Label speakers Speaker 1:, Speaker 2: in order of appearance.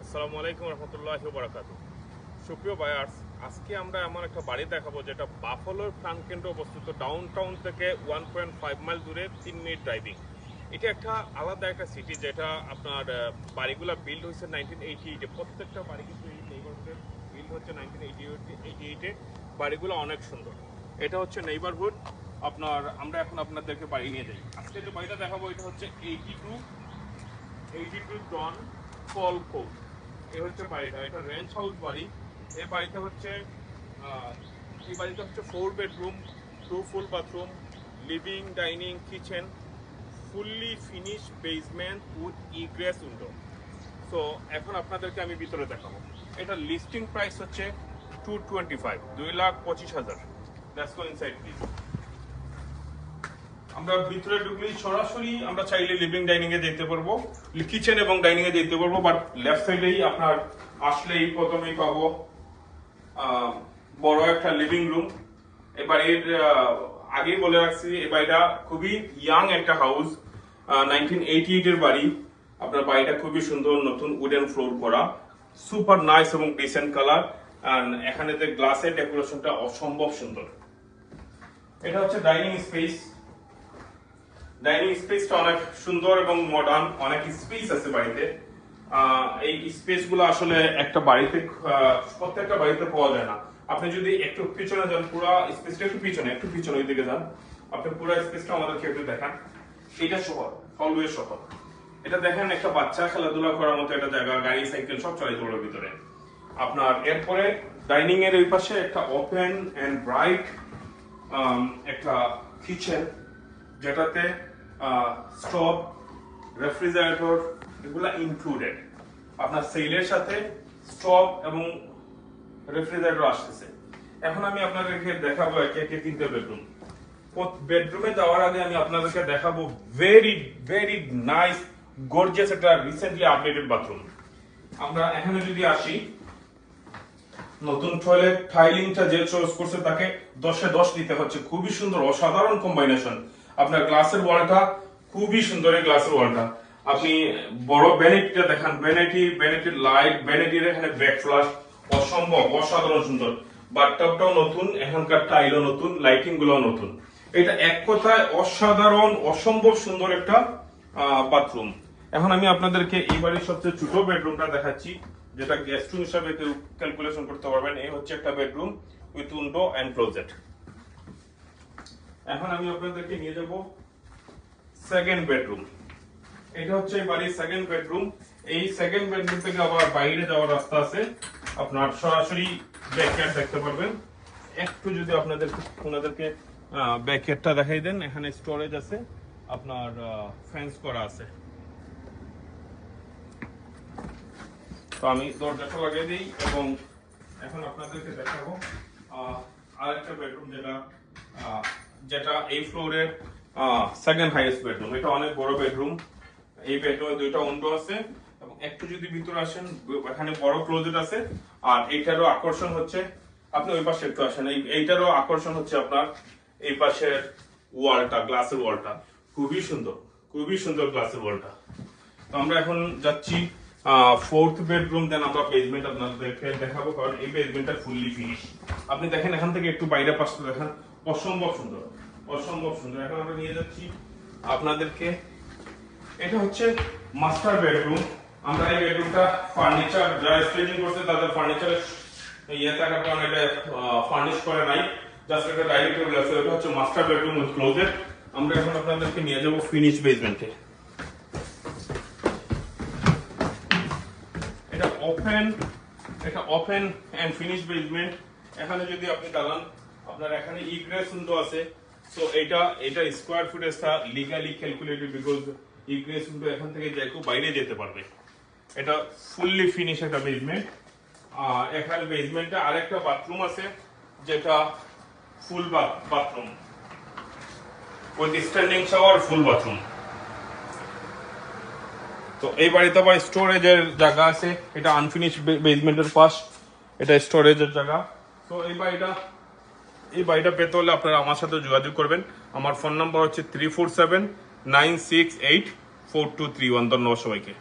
Speaker 1: আসসালামু আলাইকুম রহমতুল্লাহি ওয়া বারাকাতুহু। সুপ্রিয় বায়ার্স, আজকে আমরা এমন একটা বাড়ি দেখাবো যেটা বাফালোর প্রাণকেন্দ্রে অবস্থিত। ডাউনটাউন থেকে 1.5 মাইল দূরে 3 মিনিট ড্রাইভিং। এটা একটা আলাদা একটা সিটি, যেটা আপনার বাড়িগুলো বিল্ড হয়েছে 1988-এ। প্রত্যেকটা বাড়ি কিন্তু এই নেইবারহুডে বিল্ড হচ্ছে 1988-এ। বাড়িগুলো অনেক সুন্দর। এটা হচ্ছে নেইবারহুড। আমরা এখন আপনাদেরকে বাড়ি নিয়ে যাই। আজকে যে বাড়িটা দেখাবো এটা হচ্ছে 82 ডন ফল কোড। এই হচ্ছে বাড়িটা, এটা রেঞ্চ হাউস বাড়ি। এই বাড়িতে হচ্ছে 4 bedroom, 2 full bathroom, living, dining, kitchen, fully finish basement with egress window. So এখন আপনাদেরকে আমি ভিতরে দেখাবো। এটা লিস্টিং প্রাইস হচ্ছে 225, 2,25,000। Let's go inside please. আমরা ভিতরে ঢুকলেই সরাসরি আমরা চাইলে লিভিং ডাইনিং এ যেতে পারবো, কিচেন এবং ডাইনিং এ যেতে পারবো, বাট লেফট সাইডেই আপনার আসলেই প্রথমেই পাবো বড় একটা লিভিং রুম। এই বাড়ির আগেই বলে রাখছি, এই বাড়িটা খুবই ইয়াং একটা হাউস, 1988 এর বাড়ি। আপনার বাড়িটা খুবই সুন্দর, নতুন উডেন ফ্লোর করা, সুপার নাইস এবং ডিসেন্ট কালার। এখানে যে গ্লাসের ডেকোরেশনটা অসম্ভব সুন্দর। এটা হচ্ছে ডাইনিং স্পেস। ডাইনিং স্পেসটা অনেক সুন্দর এবং মডার্ন, অনেক স্পেস আছে বাড়িতে। এই স্পেস গুলো আসলে একটা বাড়িতে প্রত্যেকটা বাড়িতে পাওয়া যায় না। আপনি যদি একটু পিছনে যান, পুরো স্পেসটা একটু পিছনে ওই দিকে যান, আপনি পুরো স্পেসটা আমাদেরকে একটু দেখান। এটা শহর, হলওয়ে শহর। এটা দেখেন, একটা বাচ্চা খেলাধুলা করার মতো একটা জায়গা, গাড়ি সাইকেল সব চলাইতে পারবে ভিতরে। আপনার এরপরে ডাইনিং এর ওই পাশে একটা ওপেন এন্ড ব্রাইট একটা কিচেন, যেটাতে স্টোভ, রেফ্রিজারেটর এগুলা ইনক্লুডেড। আপনার সেলের সাথে স্টোভ এবং রেফ্রিজারেটর আসতেছে। এখন আমি আপনাদেরকে দেখাবো একে একে 3টে বেডরুম। বেডরুমে যাওয়ার আগে আমি আপনাদেরকে দেখাবো ভেরি ভেরি নাইস গর্জিয়াস একটা রিসেন্টলি আপডেটেড বাথরুম। আমরা এখানে যদি আসি, নতুন টয়লেট টাইলিংটা যে চয়েস করছে তাকে 10-এ 10 দিতে হচ্ছে। খুবই সুন্দর, অসাধারণ কম্বাইনেশন। আপনার গ্লাসের ওয়ালটা খুবই সুন্দর। এই গ্লাসের ওয়ালটা আপনি বড় ভ্যানিটিটা দেখান, ভ্যানিটির লাইট, ভ্যানিটির এখানে ব্যাক ফ্লাশ, অসম্ভব অসাধারণ সুন্দর। বাথটাবটাও নতুন, এখানকার টাইলও নতুন, লাইটিং গুলো নতুন। এটা এক কথায় অসাধারণ, অসম্ভব সুন্দর একটা বাথরুম। এখন আমি আপনাদেরকে এই বাড়ির সবচেয়ে ছোট বেডরুমটা দেখাচ্ছি, যেটা গেস্ট রুম হিসাবে কেউ ক্যালকুলেশন করতে পারবেন। এই হচ্ছে একটা bedroom with window and closet. এখন আমি আপনাদেরকে নিয়ে যাব সেকেন্ড বেডরুম। এটা হচ্ছে বাড়ির সেকেন্ড বেডরুম। এই সেকেন্ড বেডরুম থেকে আবার বাইরে যাওয়ার রাস্তা আছে, আপনার সরাসরি ব্যাকইয়ার্ড দেখতে পারবেন। একটু যদি আপনাদেরকে ব্যাকইয়ার্ডটা দেখাই দেন, এখানে স্টোরেজ আছে, আপনার ফেন্স করা আছে। তো আমি দরজাটা লাগিয়ে দিই এবং এখন আপনাদেরকে দেখাবো আরেকটা বেডরুম, যেটা এই ফ্লোরের সেকেন্ড হাইয়েস্ট বেডরুম। এটা অনেক বড় বেডরুম। এই বেডরুমে 2টা উইন্ডো আছে এবং একটু যদি ভিতরে আসেন, এখানে বড় ক্লোজেট আছে। আর এইটারও আকর্ষণ হচ্ছে, আপনি ওই পাশে একটু আসেন, এইটারও আকর্ষণ হচ্ছে আপনার এই পাশের ওয়ালটা, গ্লাসের ওয়ালটা খুবই সুন্দর, খুবই সুন্দর গ্লাসের ওয়ালটা। তো আমরা এখন যাচ্ছি ফোর্থ বেডরুম, দেন আমরা বেসমেন্ট আপনাদেরকে দেখাবো, কারণ এই বেসমেন্টটা ফুললি ফিনিশ। আপনি দেখেন, এখান থেকে একটু বাইরে পাশটা দেখেন, অসম্ভব সুন্দর, অসম্ভব সুন্দর। এখন আমরা নিয়ে যাচ্ছি আপনাদেরকে, এটা হচ্ছে মাস্টার বেডরুম। আমরা এই বেডরুমটা ফার্নিচার, যারা স্টেজিং করছে তাদের ফার্নিচারের ইয়ে থাকার কারণে এটা ফার্নিশ করে নাই, জাস্ট একটা ডাইনিং টেবিল আছে। এটা হচ্ছে মাস্টার বেডরুম উইথ ক্লোজেট। আমরা এখন আপনাদেরকে নিয়ে যাব ফিনিশ বেসমেন্টে। এটা ওপেন এন্ড ফিনিশ বেসমেন্ট। এখানে যদি আপনি দাঁড়ান, আপনার এখানে ইগ্রেস উইন্ডো আছে। সো এটা স্কয়ার ফুটেজটা legally calculated, because egress window এখান থেকে যে কেউ বাইরে যেতে পারবে। এটা ফুললি ফিনিশ একটা বেসমেন্ট। আর এখানে বেসমেন্টে আরেকটা বাথরুম আছে, যেটা full bathroom with standing shower, full bathroom. তো এই বাড়িতে আবার স্টোরেজের জায়গা আছে। এটা আনফিনিশ বেসমেন্টের পাশ, এটা স্টোরেজের জায়গা। তো এই বাড়িটা পেতে হলে আপনারা আমার সাথে যোগাযোগ করবেন। আমার ফোন নাম্বার হচ্ছে 347-968-4231। ধন্যবাদ সবাইকে।